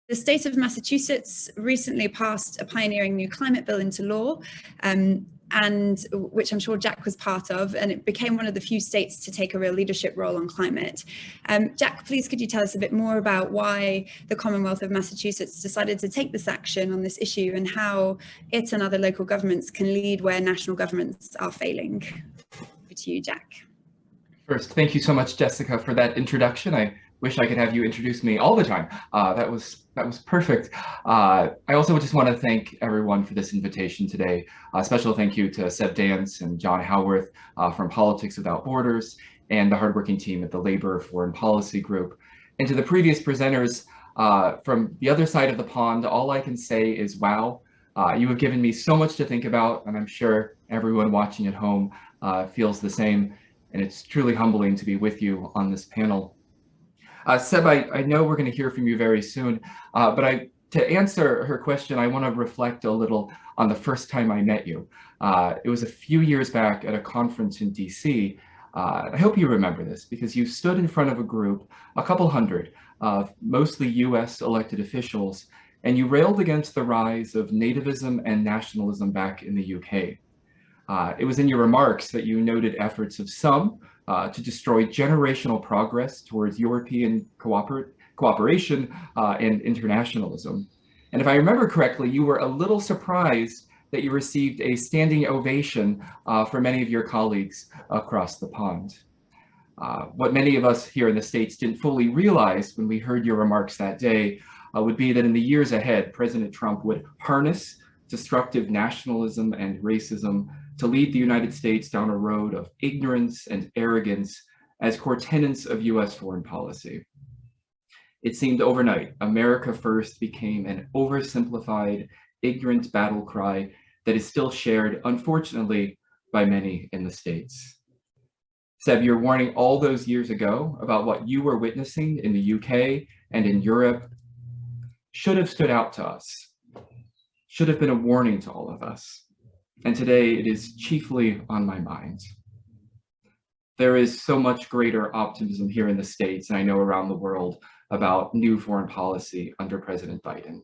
The state of Massachusetts recently passed a pioneering new climate bill into law, and which I'm sure Jack was part of, and it became one of the few states to take a real leadership role on climate. Jack, please could you tell us a bit more about why the Commonwealth of Massachusetts decided to take this action on this issue and how it and other local governments can lead where national governments are failing? Over to you, Jack. First, thank you so much, Jessica, for that introduction. I wish I could have you introduce me all the time. That was perfect. I also just want to thank everyone for this invitation today. A special thank you to Seb Dance and John Howarth from Politics Without Borders and the hardworking team at the Labor Foreign Policy Group. And to the previous presenters from the other side of the pond, all I can say is, wow, you have given me so much to think about, and I'm sure everyone watching at home feels the same. And it's truly humbling to be with you on this panel. Seb, I know we're going to hear from you very soon, but to answer her question, I want to reflect a little on the first time I met you. It was a few years back at a conference in DC. I hope you remember this because you stood in front of a group, a couple hundred of mostly US elected officials, and you railed against the rise of nativism and nationalism back in the UK. It was in your remarks that you noted efforts of some to destroy generational progress towards European cooperation and internationalism. And if I remember correctly, you were a little surprised that you received a standing ovation from many of your colleagues across the pond. What many of us here in the States didn't fully realize when we heard your remarks that day would be that in the years ahead, President Trump would harness destructive nationalism and racism to lead the United States down a road of ignorance and arrogance as core tenets of US foreign policy. It seemed overnight, America First became an oversimplified, ignorant battle cry that is still shared, unfortunately, by many in the States. Seb, your warning all those years ago about what you were witnessing in the UK and in Europe should have stood out to us, should have been a warning to all of us. And today it is chiefly on my mind. There is so much greater optimism here in the States, and I know around the world, about new foreign policy under President Biden.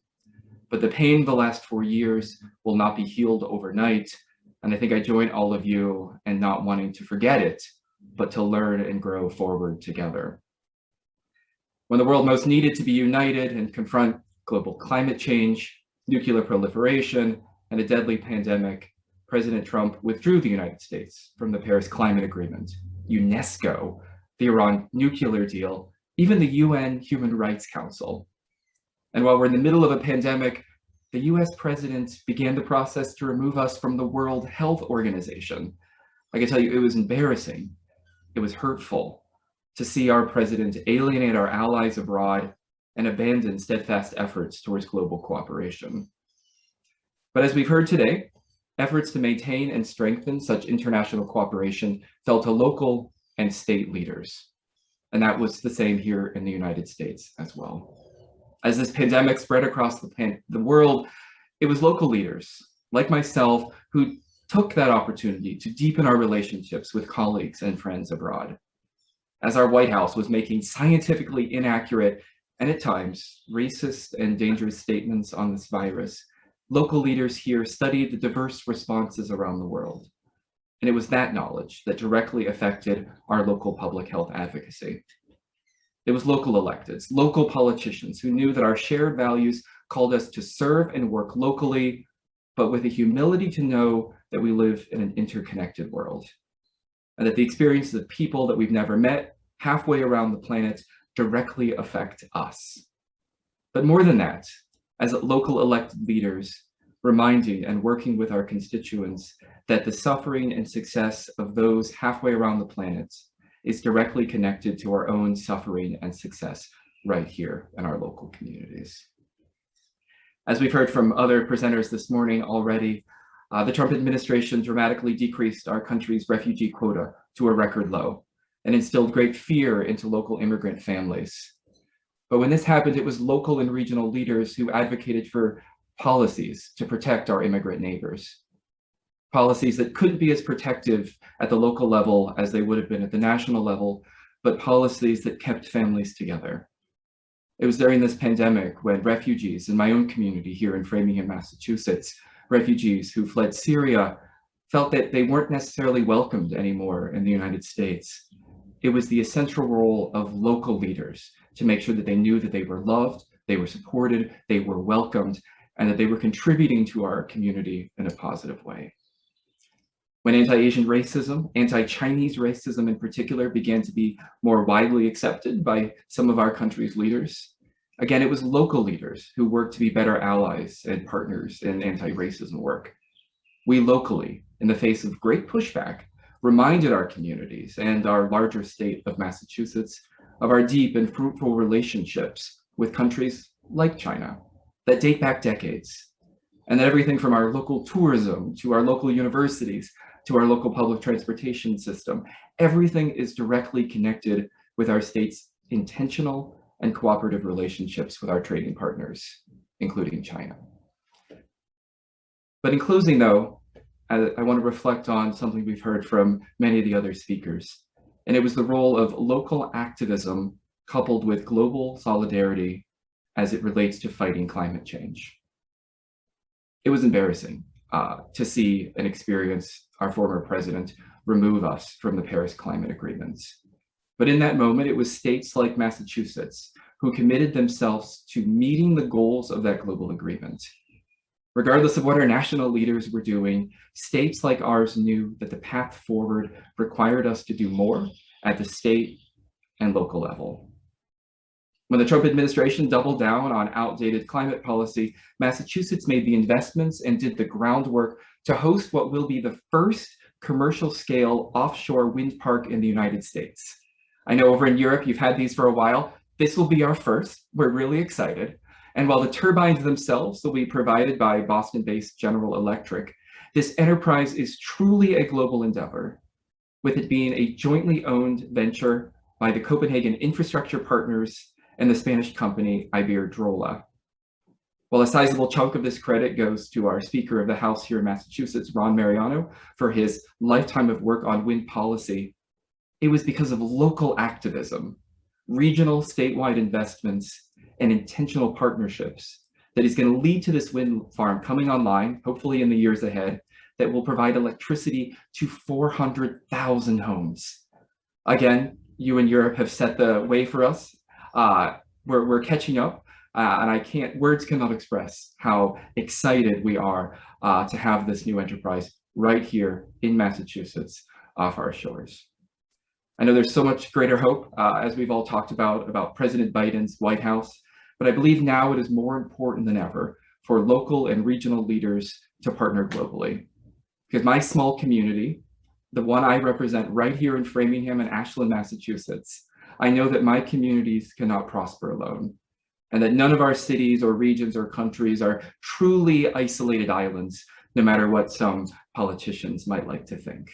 But the pain of the last 4 years will not be healed overnight. And I think I join all of you in not wanting to forget it, but to learn and grow forward together. When the world most needed to be united and confront global climate change, nuclear proliferation, and a deadly pandemic, President Trump withdrew the United States from the Paris Climate Agreement, UNESCO, the Iran nuclear deal, even the UN Human Rights Council. And while we're in the middle of a pandemic, the US president began the process to remove us from the World Health Organization. I can tell you it was embarrassing. It was hurtful to see our president alienate our allies abroad and abandon steadfast efforts towards global cooperation. But as we've heard today, efforts to maintain and strengthen such international cooperation fell to local and state leaders. And that was the same here in the United States as well. As this pandemic spread across the world, it was local leaders like myself who took that opportunity to deepen our relationships with colleagues and friends abroad. As our White House was making scientifically inaccurate and at times racist and dangerous statements on this virus, local leaders here studied the diverse responses around the world. And it was that knowledge that directly affected our local public health advocacy. It was local electeds, local politicians who knew that our shared values called us to serve and work locally, but with a humility to know that we live in an interconnected world, and that the experiences of people that we've never met halfway around the planet directly affect us. But more than that, as local elected leaders, reminding and working with our constituents that the suffering and success of those halfway around the planet is directly connected to our own suffering and success right here in our local communities. As we've heard from other presenters this morning already, the Trump administration dramatically decreased our country's refugee quota to a record low and instilled great fear into local immigrant families. But when this happened, it was local and regional leaders who advocated for policies to protect our immigrant neighbors. Policies that couldn't be as protective at the local level as they would have been at the national level, but policies that kept families together. It was during this pandemic when refugees in my own community here in Framingham, Massachusetts, refugees who fled Syria felt that they weren't necessarily welcomed anymore in the United States. It was the essential role of local leaders to make sure that they knew that they were loved, they were supported, they were welcomed, and that they were contributing to our community in a positive way. When anti-Asian racism, anti-Chinese racism in particular, began to be more widely accepted by some of our country's leaders, again, it was local leaders who worked to be better allies and partners in anti-racism work. We locally, in the face of great pushback, reminded our communities and our larger state of Massachusetts of our deep and fruitful relationships with countries like China that date back decades, and that everything from our local tourism to our local universities to our local public transportation system, everything is directly connected with our state's intentional and cooperative relationships with our trading partners, including China. But in closing, though, I want to reflect on something we've heard from many of the other speakers, and it was the role of local activism coupled with global solidarity as it relates to fighting climate change. It was embarrassing to see and experience our former president remove us from the Paris Climate Agreements. But in that moment, it was states like Massachusetts who committed themselves to meeting the goals of that global agreement. Regardless of what our national leaders were doing, states like ours knew that the path forward required us to do more at the state and local level. When the Trump administration doubled down on outdated climate policy, Massachusetts made the investments and did the groundwork to host what will be the first commercial scale offshore wind park in the United States. I know over in Europe, you've had these for a while. This will be our first. We're really excited. And while the turbines themselves will be provided by Boston-based General Electric, this enterprise is truly a global endeavor, with it being a jointly owned venture by the Copenhagen Infrastructure Partners and the Spanish company Iberdrola. While a sizable chunk of this credit goes to our Speaker of the House here in Massachusetts, Ron Mariano, for his lifetime of work on wind policy, it was because of local activism, regional statewide investments, and intentional partnerships that is going to lead to this wind farm coming online, hopefully in the years ahead, that will provide electricity to 400,000 homes. Again, you in Europe have set the way for us. We're catching up, and words cannot express how excited we are to have this new enterprise right here in Massachusetts off our shores. I know there's so much greater hope, as we've all talked about President Biden's White House, but I believe now it is more important than ever for local and regional leaders to partner globally. Because my small community, the one I represent right here in Framingham and Ashland, Massachusetts, I know that my communities cannot prosper alone, and that none of our cities or regions or countries are truly isolated islands, no matter what some politicians might like to think.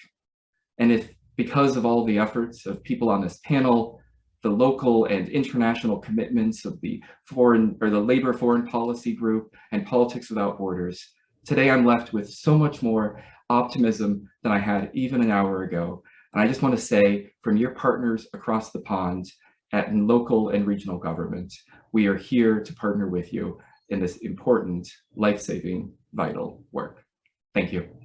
And if, because of all the efforts of people on this panel, the local and international commitments of the Labor Foreign Policy Group and Politics Without Borders, today I'm left with so much more optimism than I had even an hour ago. And I just want to say, from your partners across the pond in local and regional government, we are here to partner with you in this important, life-saving, vital work. Thank you.